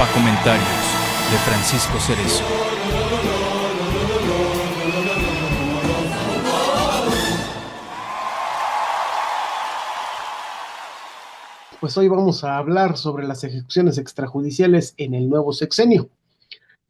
Comentarios de Francisco Cerezo. Pues hoy vamos a hablar sobre las ejecuciones extrajudiciales en el nuevo sexenio.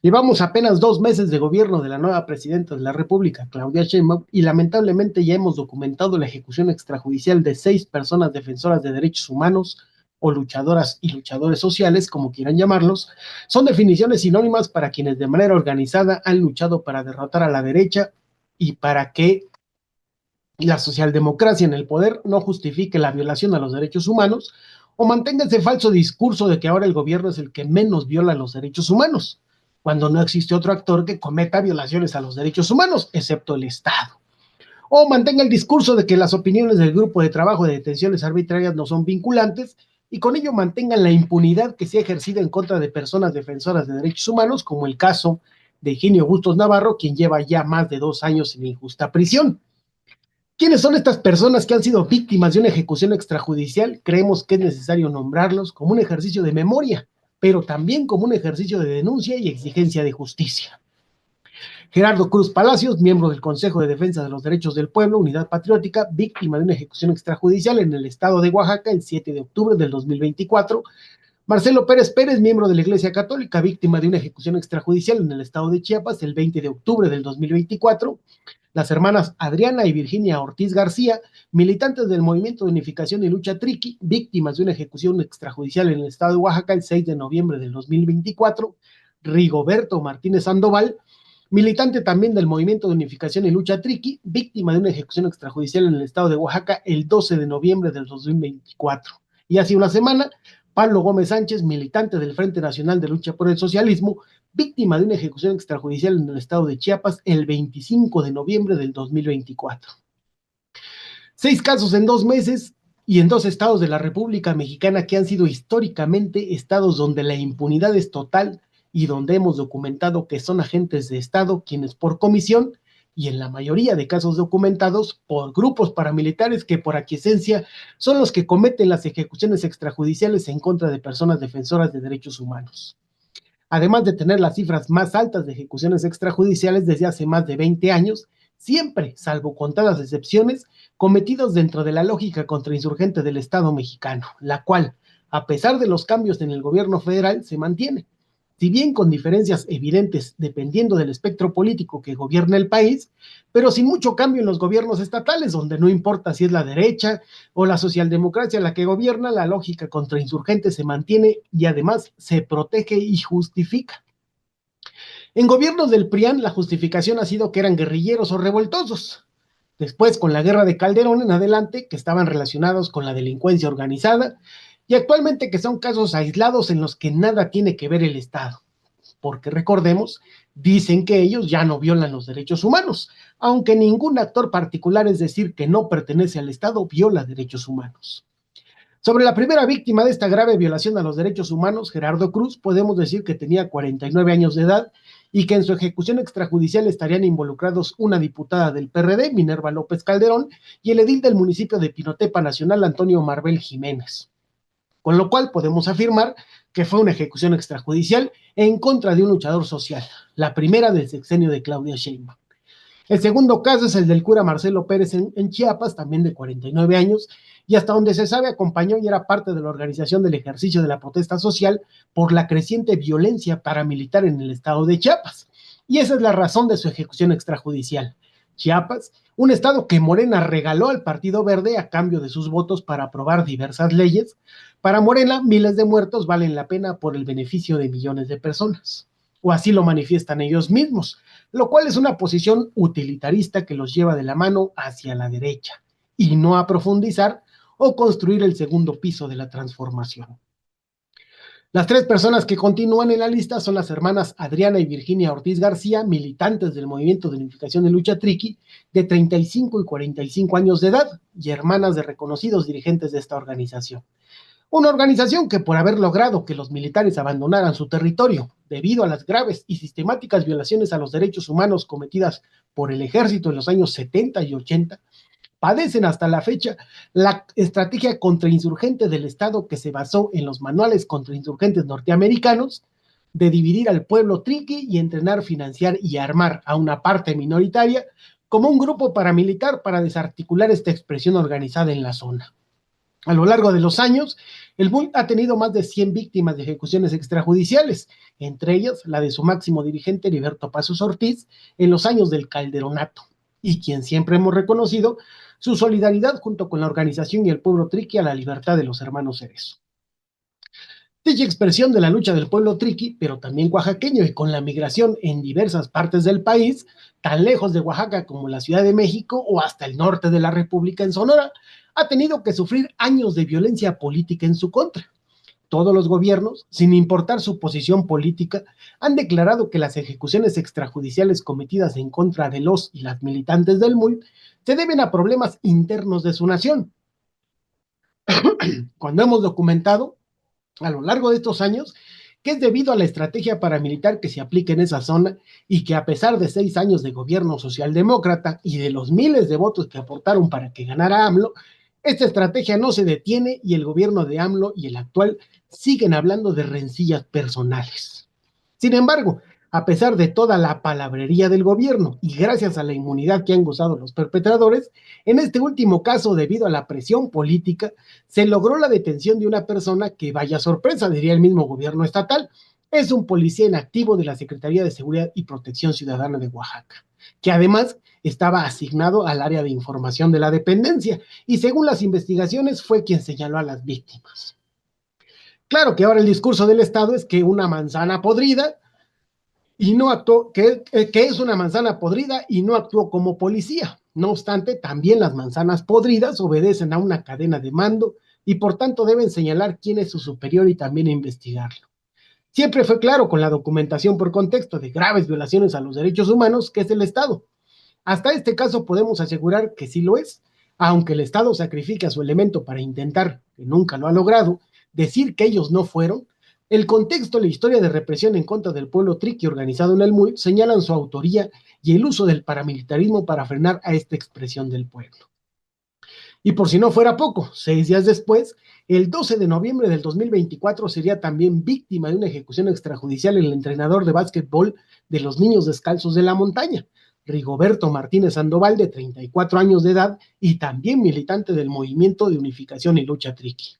Llevamos apenas 2 meses de gobierno de la nueva presidenta de la República, Claudia Sheinbaum, y lamentablemente ya hemos documentado la ejecución extrajudicial de 6 personas defensoras de derechos humanos o luchadoras y luchadores sociales, como quieran llamarlos. Son definiciones sinónimas para quienes de manera organizada han luchado para derrotar a la derecha y para que la socialdemocracia en el poder no justifique la violación a los derechos humanos o mantenga ese falso discurso de que ahora el gobierno es el que menos viola los derechos humanos, cuando no existe otro actor que cometa violaciones a los derechos humanos, excepto el Estado. O mantenga el discurso de que las opiniones del grupo de trabajo de detenciones arbitrarias no son vinculantes y con ello mantengan la impunidad que se ha ejercido en contra de personas defensoras de derechos humanos, como el caso de Higinio Bustos Navarro, quien lleva ya más de 2 años en injusta prisión. ¿Quiénes son estas personas que han sido víctimas de una ejecución extrajudicial? Creemos que es necesario nombrarlos como un ejercicio de memoria, pero también como un ejercicio de denuncia y exigencia de justicia. Gerardo Cruz Palacios, miembro del Consejo de Defensa de los Derechos del Pueblo, Unidad Patriótica, víctima de una ejecución extrajudicial en el estado de Oaxaca el 7 de octubre del 2024. Marcelo Pérez Pérez, miembro de la Iglesia Católica, víctima de una ejecución extrajudicial en el estado de Chiapas el 20 de octubre del 2024. Las hermanas Adriana y Virginia Ortiz García, militantes del Movimiento de Unificación y Lucha Triqui, víctimas de una ejecución extrajudicial en el estado de Oaxaca el 6 de noviembre del 2024. Rigoberto Martínez Sandoval, militante también del Movimiento de Unificación y Lucha Triqui, víctima de una ejecución extrajudicial en el estado de Oaxaca el 12 de noviembre del 2024. Y hace una semana, Pablo Gómez Sánchez, militante del Frente Nacional de Lucha por el Socialismo, víctima de una ejecución extrajudicial en el estado de Chiapas el 25 de noviembre del 2024. 6 casos en 2 meses y en 2 estados de la República Mexicana que han sido históricamente estados donde la impunidad es total y donde hemos documentado que son agentes de Estado quienes por comisión y en la mayoría de casos documentados por grupos paramilitares que por aquiescencia son los que cometen las ejecuciones extrajudiciales en contra de personas defensoras de derechos humanos. Además de tener las cifras más altas de ejecuciones extrajudiciales desde hace más de 20 años, siempre, salvo contadas excepciones, cometidos dentro de la lógica contrainsurgente del Estado mexicano, la cual, a pesar de los cambios en el gobierno federal, se mantiene. Si bien con diferencias evidentes dependiendo del espectro político que gobierna el país, pero sin mucho cambio en los gobiernos estatales, donde no importa si es la derecha o la socialdemocracia la que gobierna, la lógica contrainsurgente se mantiene y además se protege y justifica. En gobiernos del PRIAN, la justificación ha sido que eran guerrilleros o revoltosos. Después, con la guerra de Calderón en adelante, que estaban relacionados con la delincuencia organizada, y actualmente que son casos aislados en los que nada tiene que ver el Estado, porque recordemos, dicen que ellos ya no violan los derechos humanos, aunque ningún actor particular, es decir, que no pertenece al Estado, viola derechos humanos. Sobre la primera víctima de esta grave violación a los derechos humanos, Gerardo Cruz, podemos decir que tenía 49 años de edad y que en su ejecución extrajudicial estarían involucrados una diputada del PRD, Minerva López Calderón, y el edil del municipio de Pinotepa Nacional, Antonio Marbel Jiménez. Con lo cual podemos afirmar que fue una ejecución extrajudicial en contra de un luchador social, la primera del sexenio de Claudia Sheinbaum. El segundo caso es el del cura Marcelo Pérez en Chiapas, también de 49 años, y hasta donde se sabe acompañó y era parte de la organización del ejercicio de la protesta social por la creciente violencia paramilitar en el estado de Chiapas. Y esa es la razón de su ejecución extrajudicial. Chiapas, un estado que Morena regaló al Partido Verde a cambio de sus votos para aprobar diversas leyes. Para Morena, miles de muertos valen la pena por el beneficio de millones de personas, o así lo manifiestan ellos mismos, lo cual es una posición utilitarista que los lleva de la mano hacia la derecha, y no a profundizar o construir el segundo piso de la transformación. Las 3 personas que continúan en la lista son las hermanas Adriana y Virginia Ortiz García, militantes del Movimiento de Unificación de Lucha Triqui, de 35 y 45 años de edad, y hermanas de reconocidos dirigentes de esta organización. Una organización que, por haber logrado que los militares abandonaran su territorio debido a las graves y sistemáticas violaciones a los derechos humanos cometidas por el ejército en los años 70 y 80, padecen hasta la fecha la estrategia contrainsurgente del Estado que se basó en los manuales contrainsurgentes norteamericanos, de dividir al pueblo triqui y entrenar, financiar y armar a una parte minoritaria como un grupo paramilitar para desarticular esta expresión organizada en la zona. A lo largo de los años, el MUI ha tenido más de 100 víctimas de ejecuciones extrajudiciales, entre ellas la de su máximo dirigente, Heriberto Pasos Ortiz, en los años del Calderonato, y quien siempre hemos reconocido su solidaridad junto con la organización y el pueblo triqui a la libertad de los hermanos Cerezo. Dicha expresión de la lucha del pueblo triqui, pero también oaxaqueño, y con la migración en diversas partes del país, tan lejos de Oaxaca como la Ciudad de México o hasta el norte de la República en Sonora, ha tenido que sufrir años de violencia política en su contra. Todos los gobiernos, sin importar su posición política, han declarado que las ejecuciones extrajudiciales cometidas en contra de los y las militantes del MUI se deben a problemas internos de su nación. Cuando hemos documentado a lo largo de estos años que es debido a la estrategia paramilitar que se aplica en esa zona y que a pesar de 6 años de gobierno socialdemócrata y de los miles de votos que aportaron para que ganara AMLO, esta estrategia no se detiene y el gobierno de AMLO y el actual siguen hablando de rencillas personales. Sin embargo, a pesar de toda la palabrería del gobierno y gracias a la inmunidad que han gozado los perpetradores, en este último caso, debido a la presión política, se logró la detención de una persona que, vaya sorpresa, diría el mismo gobierno estatal, es un policía en activo de la Secretaría de Seguridad y Protección Ciudadana de Oaxaca, que además estaba asignado al área de información de la dependencia y según las investigaciones fue quien señaló a las víctimas. Claro que ahora el discurso del Estado es que una manzana podrida y no actuó, que es una manzana podrida y no actuó como policía. No obstante, también las manzanas podridas obedecen a una cadena de mando y por tanto deben señalar quién es su superior y también investigarlo. Siempre fue claro con la documentación por contexto de graves violaciones a los derechos humanos que es el Estado. Hasta este caso podemos asegurar que sí lo es, aunque el Estado sacrifica su elemento para intentar, que nunca lo ha logrado, decir que ellos no fueron. El contexto y la historia de represión en contra del pueblo triqui organizado en el MUI señalan su autoría y el uso del paramilitarismo para frenar a esta expresión del pueblo. Y por si no fuera poco, 6 días después, el 12 de noviembre del 2024 sería también víctima de una ejecución extrajudicial el entrenador de básquetbol de los Niños Descalzos de la Montaña, Rigoberto Martínez Sandoval, de 34 años de edad y también militante del Movimiento de Unificación y Lucha Triqui.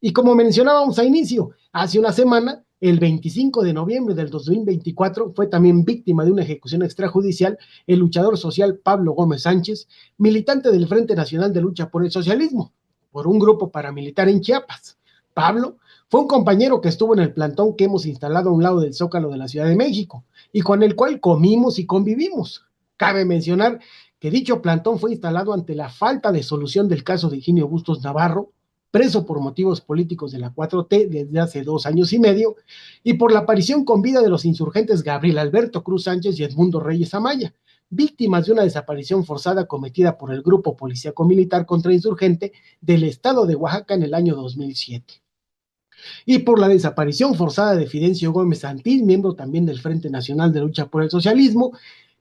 Y como mencionábamos a inicio, hace una semana, el 25 de noviembre del 2024, fue también víctima de una ejecución extrajudicial el luchador social Pablo Gómez Sánchez, militante del Frente Nacional de Lucha por el Socialismo, por un grupo paramilitar en Chiapas. Pablo fue un compañero que estuvo en el plantón que hemos instalado a un lado del Zócalo de la Ciudad de México y con el cual comimos y convivimos. Cabe mencionar que dicho plantón fue instalado ante la falta de solución del caso de Higinio Bustos Navarro, preso por motivos políticos de la 4T desde hace 2 años y medio, y por la aparición con vida de los insurgentes Gabriel Alberto Cruz Sánchez y Edmundo Reyes Amaya, víctimas de una desaparición forzada cometida por el grupo policíaco militar contrainsurgente del estado de Oaxaca en el año 2007. Y por la desaparición forzada de Fidencio Gómez Santín, miembro también del Frente Nacional de Lucha por el Socialismo,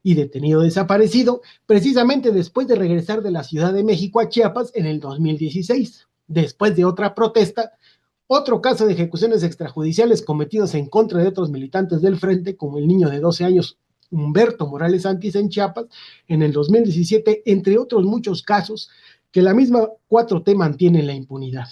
y detenido desaparecido, precisamente después de regresar de la Ciudad de México a Chiapas en el 2016. Después de otra protesta, otro caso de ejecuciones extrajudiciales cometidos en contra de otros militantes del Frente, como el niño de 12 años Humberto Morales Santis en Chiapas en el 2017, entre otros muchos casos que la misma 4T mantiene en la impunidad.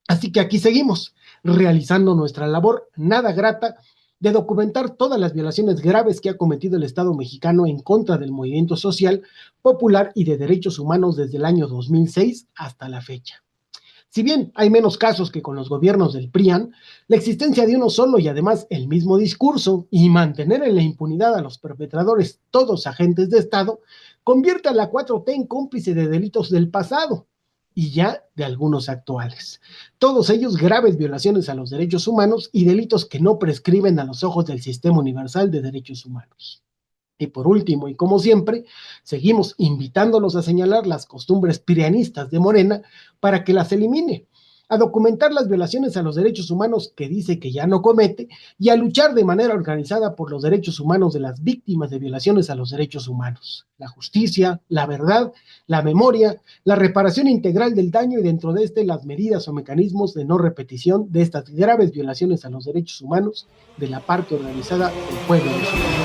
Así que aquí seguimos, realizando nuestra labor nada grata de documentar todas las violaciones graves que ha cometido el Estado mexicano en contra del movimiento social, popular y de derechos humanos desde el año 2006 hasta la fecha. Si bien hay menos casos que con los gobiernos del PRIAN, la existencia de uno solo y además el mismo discurso y mantener en la impunidad a los perpetradores, todos agentes de Estado, convierte a la 4T en cómplice de delitos del pasado y ya de algunos actuales. Todos ellos graves violaciones a los derechos humanos y delitos que no prescriben a los ojos del Sistema Universal de Derechos Humanos. Y por último, y como siempre, seguimos invitándolos a señalar las costumbres prianistas de Morena para que las elimine. a documentar las violaciones a los derechos humanos que dice que ya no comete y a luchar de manera organizada por los derechos humanos de las víctimas de violaciones a los derechos humanos, la justicia, la verdad, la memoria, la reparación integral del daño y dentro de las medidas o mecanismos de no repetición de estas graves violaciones a los derechos humanos de la parte organizada del pueblo de México.